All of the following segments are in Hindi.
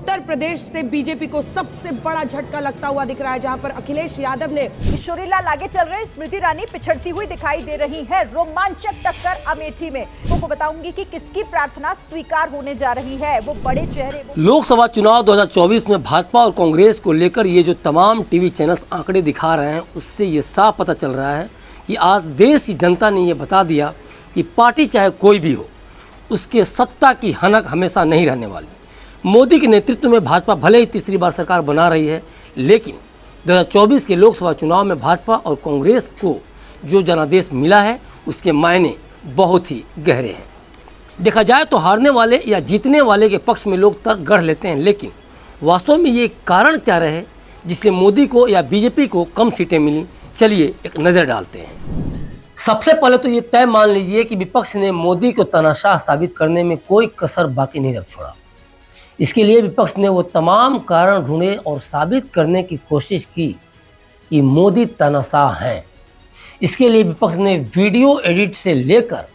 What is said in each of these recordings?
उत्तर प्रदेश से बीजेपी को सबसे बड़ा झटका लगता हुआ दिख रहा है, जहां पर अखिलेश यादव ने किशोरीलाल आगे चल रहे, स्मृति ईरानी पिछड़ती हुई दिखाई दे रही है। रोमांचक टक्कर अमेठी में। आपको बताऊंगी कि किसकी प्रार्थना स्वीकार होने जा रही है। वो बड़े चेहरे। लोकसभा चुनाव 2024 में भाजपा और कांग्रेस को लेकर ये जो तमाम टीवी चैनल्स आंकड़े दिखा रहे हैं, उससे ये साफ पता चल रहा है कि आज देश की जनता ने ये बता दिया कि पार्टी चाहे कोई भी हो, उसके सत्ता की हनक हमेशा नहीं रहने वाली। मोदी के नेतृत्व में भाजपा भले ही तीसरी बार सरकार बना रही है, लेकिन 2024 के लोकसभा चुनाव में भाजपा और कांग्रेस को जो जनादेश मिला है, उसके मायने बहुत ही गहरे हैं। देखा जाए तो हारने वाले या जीतने वाले के पक्ष में लोग तर्क गढ़ लेते हैं, लेकिन वास्तव में ये कारण क्या रहे जिससे मोदी को या बीजेपी को कम सीटें मिली, चलिए एक नज़र डालते हैं। सबसे पहले तो ये तय मान लीजिए कि विपक्ष ने मोदी को तानाशाह साबित करने में कोई कसर बाकी नहीं रख छोड़ा। इसके लिए विपक्ष ने वो तमाम कारण ढूंढे और साबित करने की कोशिश की कि मोदी तानाशाह हैं। इसके लिए विपक्ष ने वीडियो एडिट से लेकर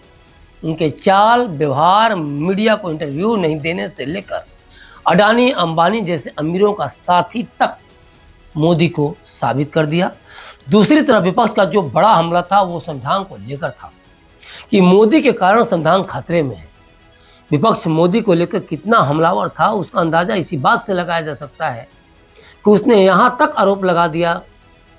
उनके चाल व्यवहार, मीडिया को इंटरव्यू नहीं देने से लेकर अडानी अंबानी जैसे अमीरों का साथी तक मोदी को साबित कर दिया। दूसरी तरफ विपक्ष का जो बड़ा हमला था वो संविधान को लेकर था कि मोदी के कारण संविधान खतरे में है। विपक्ष मोदी को लेकर कितना हमलावर था, उसका अंदाज़ा इसी बात से लगाया जा सकता है कि उसने यहाँ तक आरोप लगा दिया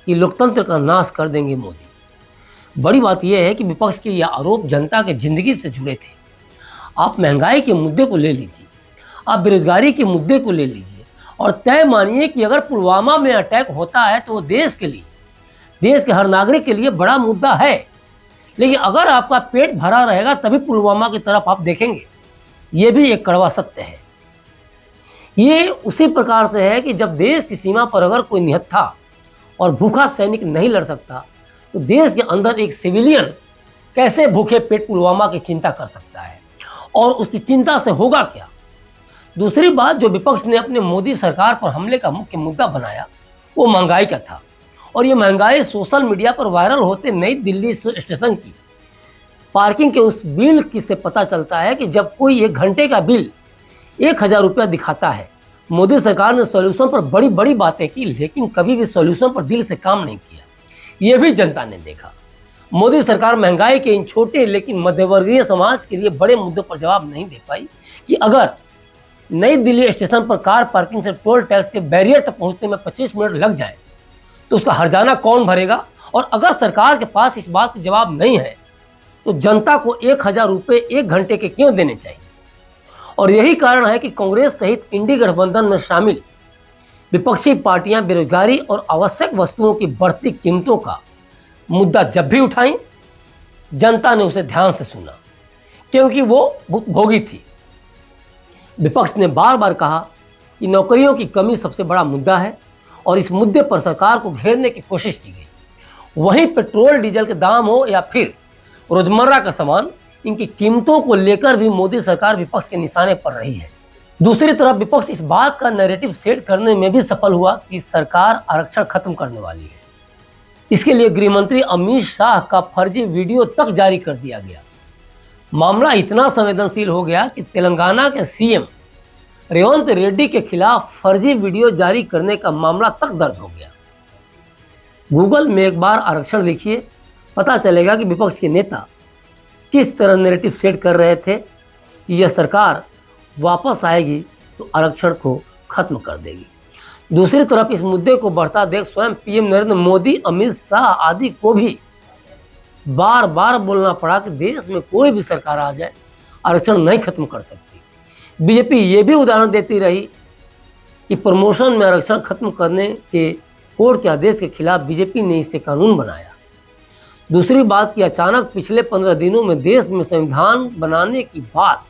कि लोकतंत्र का नाश कर देंगे मोदी। बड़ी बात यह है कि विपक्ष के यह आरोप जनता के ज़िंदगी से जुड़े थे। आप महंगाई के मुद्दे को ले लीजिए, आप बेरोजगारी के मुद्दे को ले लीजिए और तय मानिए कि अगर पुलवामा में अटैक होता है तो वो देश के लिए, देश के हर नागरिक के लिए बड़ा मुद्दा है। लेकिन अगर आपका पेट भरा रहेगा तभी पुलवामा की तरफ आप देखेंगे। ये भी एक कड़वा सत्य है। ये उसी प्रकार से है कि जब देश की सीमा पर अगर कोई निहत्था और भूखा सैनिक नहीं लड़ सकता तो देश के अंदर एक सिविलियन कैसे भूखे पेट पुलवामा की चिंता कर सकता है, और उसकी चिंता से होगा क्या। दूसरी बात जो विपक्ष ने अपने मोदी सरकार पर हमले का मुख्य मुद्दा बनाया वो महंगाई का था, और ये महंगाई सोशल मीडिया पर वायरल होते नई दिल्ली स्टेशन की पार्किंग के उस बिल की से पता चलता है कि जब कोई 1 घंटे का बिल 1000 रुपया दिखाता है। मोदी सरकार ने सॉल्यूशन पर बड़ी बड़ी बातें की, लेकिन कभी भी सॉल्यूशन पर दिल से काम नहीं किया। ये भी जनता ने देखा। मोदी सरकार महंगाई के इन छोटे लेकिन मध्यवर्गीय समाज के लिए बड़े मुद्दों पर जवाब नहीं दे पाई कि अगर नई दिल्ली स्टेशन पर कार पार्किंग से टोल टैक्स के बैरियर तक पहुँचने में 25 मिनट लग जाए तो उसका हर्जाना कौन भरेगा। और अगर सरकार के पास इस बात का जवाब नहीं है तो जनता को 1000 रुपये 1 घंटे के क्यों देने चाहिए। और यही कारण है कि कांग्रेस सहित इंडी गठबंधन में शामिल विपक्षी पार्टियां बेरोजगारी और आवश्यक वस्तुओं की बढ़ती कीमतों का मुद्दा जब भी उठाई, जनता ने उसे ध्यान से सुना, क्योंकि वो भुक्तभोगी थी। विपक्ष ने बार बार कहा कि नौकरियों की कमी सबसे बड़ा मुद्दा है और इस मुद्दे पर सरकार को घेरने की कोशिश की गई। वहीं पेट्रोल डीजल के दाम हो या फिर रोजमर्रा का सामान, इनकी कीमतों को लेकर भी मोदी सरकार विपक्ष के निशाने पर रही है। दूसरी तरफ विपक्ष इस बात का नैरेटिव सेट करने में भी सफल हुआ कि सरकार आरक्षण खत्म करने वाली है। इसके लिए गृह मंत्री अमित शाह का फर्जी वीडियो तक जारी कर दिया गया। मामला इतना संवेदनशील हो गया कि तेलंगाना के सीएम रेवंत रेड्डी के खिलाफ फर्जी वीडियो जारी करने का मामला तक दर्ज हो गया। गूगल में एक बार आरक्षण लिखिए, पता चलेगा कि विपक्ष के नेता किस तरह नैरेटिव सेट कर रहे थे कि यह सरकार वापस आएगी तो आरक्षण को खत्म कर देगी। दूसरी तरफ इस मुद्दे को बढ़ता देख स्वयं पीएम नरेंद्र मोदी, अमित शाह आदि को भी बार बार बोलना पड़ा कि देश में कोई भी सरकार आ जाए आरक्षण नहीं खत्म कर सकती। बीजेपी ये भी उदाहरण देती रही कि प्रमोशन में आरक्षण खत्म करने के कोर्ट के आदेश के खिलाफ बीजेपी ने इसे कानून बनाया। दूसरी बात कि अचानक पिछले 15 दिनों में देश में संविधान बनाने की बात,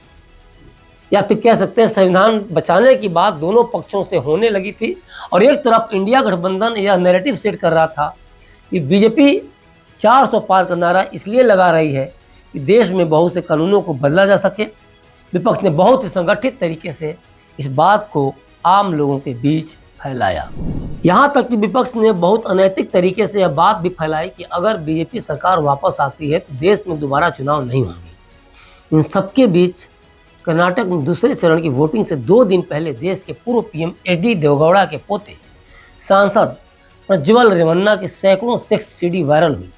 या फिर कह सकते हैं संविधान बचाने की बात, दोनों पक्षों से होने लगी थी। और एक तरफ इंडिया गठबंधन यह नैरेटिव सेट कर रहा था कि बीजेपी 400 पार का नारा इसलिए लगा रही है कि देश में बहुत से कानूनों को बदला जा सके। विपक्ष ने बहुत ही संगठित तरीके से इस बात को आम लोगों के बीच फैलाया। यहाँ तक कि विपक्ष ने बहुत अनैतिक तरीके से यह बात भी फैलाई कि अगर बीजेपी सरकार वापस आती है तो देश में दोबारा चुनाव नहीं होंगे। इन सबके बीच कर्नाटक में दूसरे चरण की वोटिंग से 2 दिन पहले देश के पूर्व पीएम एचडी देवेगौड़ा के पोते सांसद प्रज्वल रेवन्ना के सैकड़ों सेक्स सीडी वायरल हुई।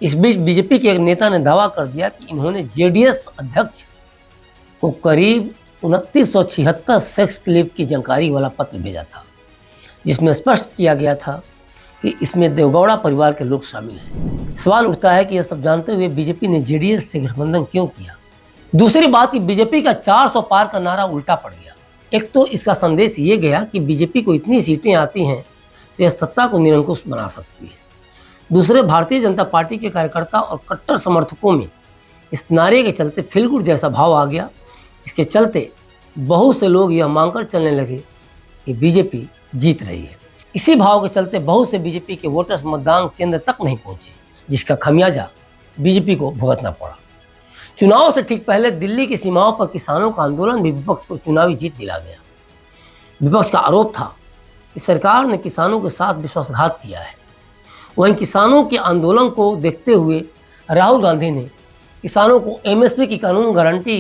इस बीच बीजेपी के एक नेता ने दावा कर दिया कि इन्होंने जेडीएस अध्यक्ष को करीब 2976 सेक्स क्लिप की जानकारी वाला पत्र भेजा था, जिसमें स्पष्ट किया गया था कि इसमें देवगौड़ा परिवार के लोग शामिल हैं। सवाल उठता है कि यह सब जानते हुए बीजेपी ने जेडीएस से गठबंधन क्यों किया। दूसरी बात कि बीजेपी का 400 पार का नारा उल्टा पड़ गया। एक तो इसका संदेश ये गया कि बीजेपी को इतनी सीटें आती हैं तो यह सत्ता को निरंकुश बना सकती है। दूसरे, भारतीय जनता पार्टी के कार्यकर्ता और कट्टर समर्थकों में इस नारे के चलते फील गुड जैसा भाव आ गया। इसके चलते बहुत से लोग यह मांगकर चलने लगे कि बीजेपी जीत रही है। इसी भाव के चलते बहुत से बीजेपी के वोटर्स मतदान केंद्र तक नहीं पहुंचे, जिसका खमियाजा बीजेपी को भुगतना पड़ा। चुनाव से ठीक पहले दिल्ली की सीमाओं पर किसानों का आंदोलन भी विपक्ष को चुनावी जीत दिला गया। विपक्ष का आरोप था कि सरकार ने किसानों के साथ विश्वासघात किया है। वहीं किसानों के आंदोलन को देखते हुए राहुल गांधी ने किसानों को एमएसपी की कानून गारंटी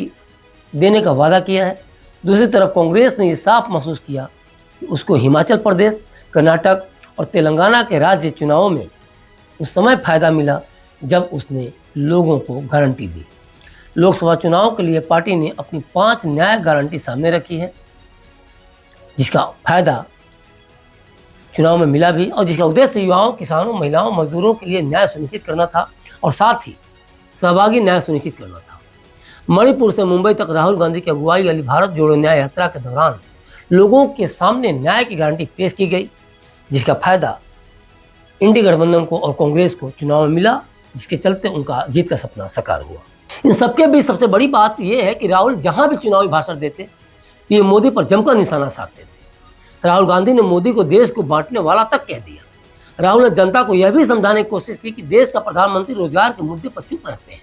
देने का वादा किया है। दूसरी तरफ कांग्रेस ने यह साफ महसूस किया कि उसको हिमाचल प्रदेश, कर्नाटक और तेलंगाना के राज्य चुनावों में उस समय फायदा मिला जब उसने लोगों को गारंटी दी। लोकसभा चुनाव के लिए पार्टी ने अपनी 5 न्याय गारंटी सामने रखी है, जिसका फायदा चुनाव में मिला भी और जिसका उद्देश्य युवाओं, किसानों, महिलाओं, मजदूरों के लिए न्याय सुनिश्चित करना था और साथ ही सहभागी न्याय सुनिश्चित करना था। मणिपुर से मुंबई तक राहुल गांधी की अगुवाई वाली भारत जोड़ो न्याय यात्रा के दौरान लोगों के सामने न्याय की गारंटी पेश की गई, जिसका फायदा इंडी गठबंधन को और कांग्रेस को चुनाव में मिला, जिसके चलते उनका जीत का सपना साकार हुआ। इन सबके बीच सबसे बड़ी बात यह है कि राहुल जहां भी चुनावी भाषण देते पीएम मोदी पर जमकर निशाना साधते थे। राहुल गांधी ने मोदी को देश को बांटने वाला तक कह दिया। राहुल ने जनता को यह भी समझाने की कोशिश की कि देश का प्रधानमंत्री रोजगार के मुद्दे पर चुप रहते हैं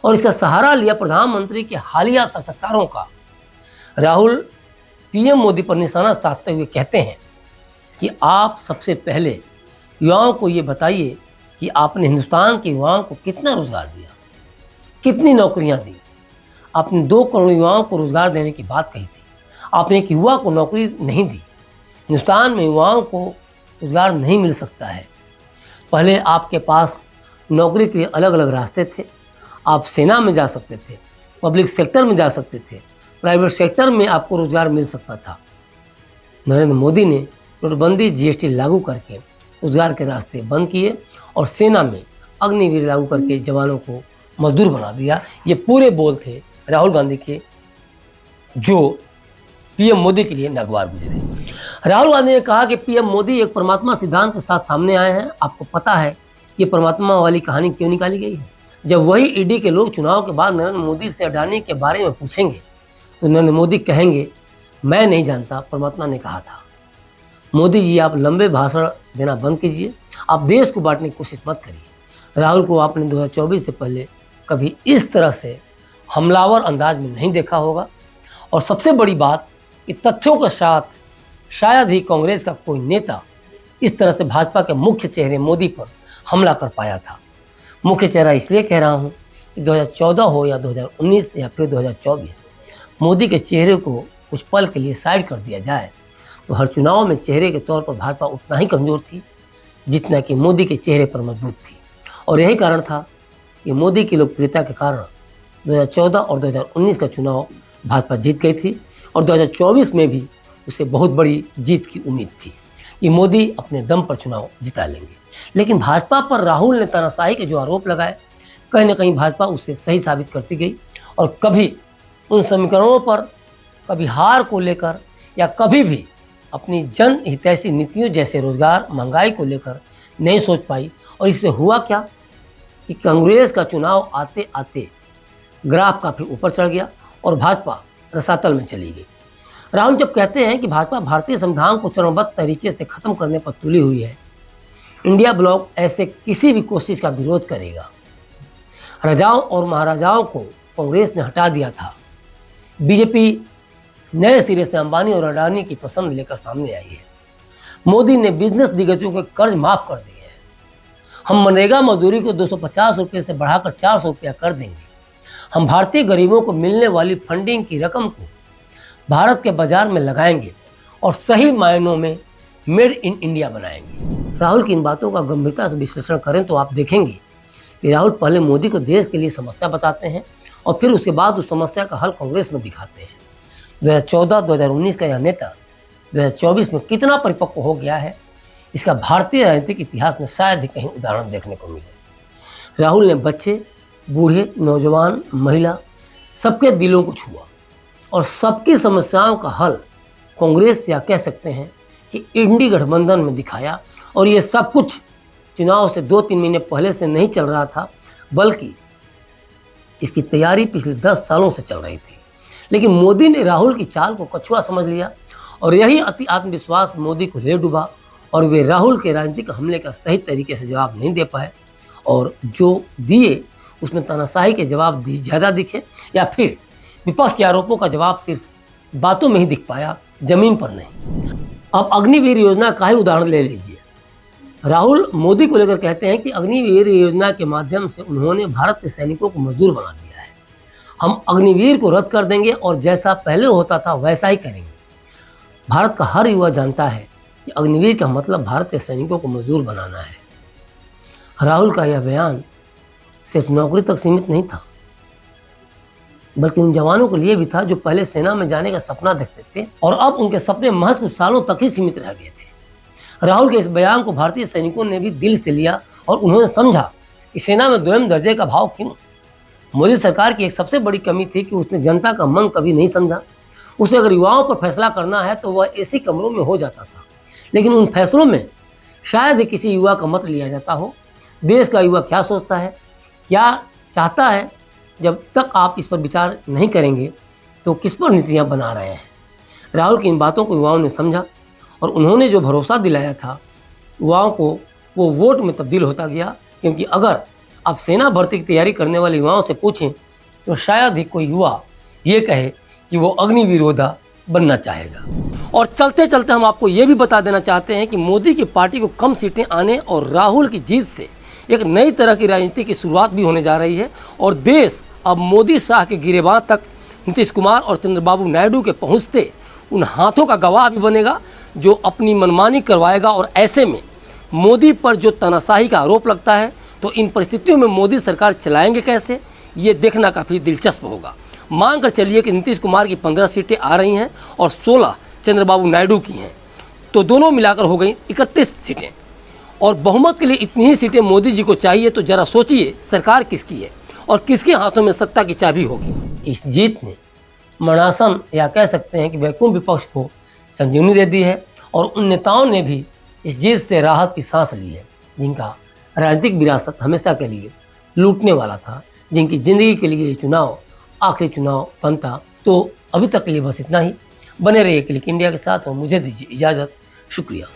और इसका सहारा लिया प्रधानमंत्री के हालिया साक्षात्कारों का। राहुल पीएम मोदी पर निशाना साधते हुए कहते हैं कि आप सबसे पहले युवाओं को ये बताइए कि आपने हिंदुस्तान के युवाओं को कितना रोजगार दिया, कितनी नौकरियां दी। आपने 2 करोड़ युवाओं को रोजगार देने की बात कही थी, आपने एक युवा को नौकरी नहीं दी। हिंदुस्तान में युवाओं को रोजगार नहीं मिल सकता है। पहले आपके पास नौकरी के लिए अलग अलग रास्ते थे। आप सेना में जा सकते थे, पब्लिक सेक्टर में जा सकते थे, प्राइवेट सेक्टर में आपको रोजगार मिल सकता था। नरेंद्र मोदी ने नोटबंदी, जीएसटी लागू करके रोजगार के रास्ते बंद किए और सेना में अग्निवीर लागू करके जवानों को मजदूर बना दिया। ये पूरे बोल थे राहुल गांधी के, जो पीएम मोदी के लिए नागवार गुजरे। राहुल गांधी ने कहा कि पीएम मोदी एक परमात्मा सिद्धांत के साथ सामने आए हैं। आपको पता है ये परमात्मा वाली कहानी क्यों निकाली गई है? जब वही ईडी के लोग चुनाव के बाद नरेंद्र मोदी से अडानी के बारे में पूछेंगे तो नरेंद्र मोदी कहेंगे, मैं नहीं जानता, परमात्मा ने कहा था। मोदी जी, आप लंबे भाषण देना बंद कीजिए, आप देश को बांटने की कोशिश मत करिए। राहुल को आपने 2024 से पहले कभी इस तरह से हमलावर अंदाज में नहीं देखा होगा। और सबसे बड़ी बात कि तथ्यों के साथ शायद ही कांग्रेस का कोई नेता इस तरह से भाजपा के मुख्य चेहरे मोदी पर हमला कर पाया था। मुख्य चेहरा इसलिए कह रहा हूँ कि 2014 हो या 2019 या फिर 2024, मोदी के चेहरे को कुछ पल के लिए साइड कर दिया जाए तो हर चुनाव में चेहरे के तौर पर भाजपा उतना ही कमज़ोर थी जितना कि मोदी के चेहरे पर मजबूत थी। और यही कारण था कि मोदी की लोकप्रियता के कारण 2014 और 2019 का चुनाव भाजपा जीत गई थी और 2024 में भी उसे बहुत बड़ी जीत की उम्मीद थी कि मोदी अपने दम पर चुनाव जिता लेंगे। लेकिन भाजपा पर राहुल ने तानाशाही के जो आरोप लगाए, कहीं ना कहीं भाजपा उसे सही साबित करती गई और कभी उन समीकरणों पर, कभी हार को लेकर या कभी भी अपनी जन हितैषी नीतियों जैसे रोजगार, महंगाई को लेकर नहीं सोच पाई। और इससे हुआ क्या कि कांग्रेस का चुनाव आते आते ग्राफ काफ़ी ऊपर चढ़ गया और भाजपा रसातल में चली गई। राहुल जब कहते हैं कि भाजपा भारतीय संविधान को चरणबद्ध तरीके से खत्म करने पर तुली हुई है, इंडिया ब्लॉक ऐसे किसी भी कोशिश का विरोध करेगा। राजाओं और महाराजाओं को कांग्रेस ने हटा दिया था। बीजेपी नए सिरे से अंबानी और अडानी की पसंद लेकर सामने आई है। मोदी ने बिजनेस दिग्गजों के कर्ज माफ कर दिए हैं। हम मनरेगा मजदूरी को 250 रुपये से बढ़ाकर 400 रुपया कर देंगे। हम भारतीय गरीबों को मिलने वाली फंडिंग की रकम को भारत के बाजार में लगाएंगे और सही मायनों में मेड इन इंडिया बनाएंगे। राहुल की इन बातों का गंभीरता से विश्लेषण करें तो आप देखेंगे कि राहुल पहले मोदी को देश के लिए समस्या बताते हैं और फिर उसके बाद उस समस्या का हल कांग्रेस में दिखाते हैं। 2014-2019 का यह नेता 2024 में कितना परिपक्व हो गया है, इसका भारतीय राजनीतिक इतिहास में शायद ही कहीं उदाहरण देखने को मिले। राहुल ने बच्चे, बूढ़े, नौजवान, महिला सबके दिलों को छुआ और सबकी समस्याओं का हल कांग्रेस या कह सकते हैं कि इंडी गठबंधन में दिखाया। और ये सब कुछ चुनाव से 2-3 महीने पहले से नहीं चल रहा था, बल्कि इसकी तैयारी पिछले 10 सालों से चल रही थी। लेकिन मोदी ने राहुल की चाल को कछुआ समझ लिया और यही अति आत्मविश्वास मोदी को ले डूबा और वे राहुल के राजनीतिक हमले का सही तरीके से जवाब नहीं दे पाए और जो दिए उसमें तानाशाही के जवाब ज़्यादा दिखे या फिर विपक्ष के आरोपों का जवाब सिर्फ बातों में ही दिख पाया, जमीन पर नहीं। अब अग्निवीर योजना का ही उदाहरण ले लीजिए। राहुल मोदी को लेकर कहते हैं कि अग्निवीर योजना के माध्यम से उन्होंने भारत के सैनिकों को मजदूर बना दिया है। हम अग्निवीर को रद्द कर देंगे और जैसा पहले होता था वैसा ही करेंगे। भारत का हर युवा जानता है कि अग्निवीर का मतलब भारत के सैनिकों को मजदूर बनाना है। राहुल का यह बयान सिर्फ नौकरी तक सीमित नहीं था, बल्कि उन जवानों के लिए भी था जो पहले सेना में जाने का सपना देखते थे और अब उनके सपने महज कुछ सालों तक ही सीमित रह गए थे। राहुल के इस बयान को भारतीय सैनिकों ने भी दिल से लिया और उन्होंने समझा कि सेना में दोयम दर्जे का भाव क्यों। मोदी सरकार की एक सबसे बड़ी कमी थी कि उसने जनता का मन कभी नहीं समझा। उसे अगर युवाओं पर फैसला करना है तो वह एसी कमरों में हो जाता था, लेकिन उन फैसलों में शायद ही किसी युवा का मत लिया जाता हो। देश का युवा क्या सोचता है, क्या चाहता है, जब तक आप इस पर विचार नहीं करेंगे तो किस पर नीतियाँ बना रहे हैं। राहुल की इन बातों को युवाओं ने समझा और उन्होंने जो भरोसा दिलाया था युवाओं को, वो वोट में तब्दील होता गया। क्योंकि अगर आप सेना भर्ती की तैयारी करने वाले युवाओं से पूछें तो शायद ही कोई युवा ये कहे कि वो अग्निवीर योद्धा बनना चाहेगा। और चलते चलते हम आपको ये भी बता देना चाहते हैं कि मोदी की पार्टी को कम सीटें आने और राहुल की जीत से एक नई तरह की राजनीति की शुरुआत भी होने जा रही है और देश अब मोदी शाह के गिरेबान तक नीतीश कुमार और चंद्रबाबू नायडू के पहुंचते उन हाथों का गवाह भी बनेगा जो अपनी मनमानी करवाएगा। और ऐसे में मोदी पर जो तानाशाही का आरोप लगता है तो इन परिस्थितियों में मोदी सरकार चलाएंगे कैसे, ये देखना काफ़ी दिलचस्प होगा। मान कर चलिए कि नीतीश कुमार की 15 सीटें आ रही हैं और 16 चंद्रबाबू नायडू की हैं, तो दोनों मिलाकर हो गई 31 सीटें और बहुमत के लिए इतनी ही सीटें मोदी जी को चाहिए। तो जरा सोचिए सरकार किसकी है और किसके हाथों में सत्ता की चाबी होगी। इस जीत ने मणासन या कह सकते हैं कि वैकुंठ विपक्ष को संजीवनी दे दी है और उन नेताओं ने भी इस जीत से राहत की सांस ली है जिनका राजनीतिक विरासत हमेशा के लिए लूटने वाला था, जिनकी ज़िंदगी के लिए ये चुनाव आखिरी चुनाव बनता। तो अभी तक के लिए बस इतना ही। बने रहिए क्लिक इंडिया के साथ और मुझे दीजिए इजाज़त। शुक्रिया।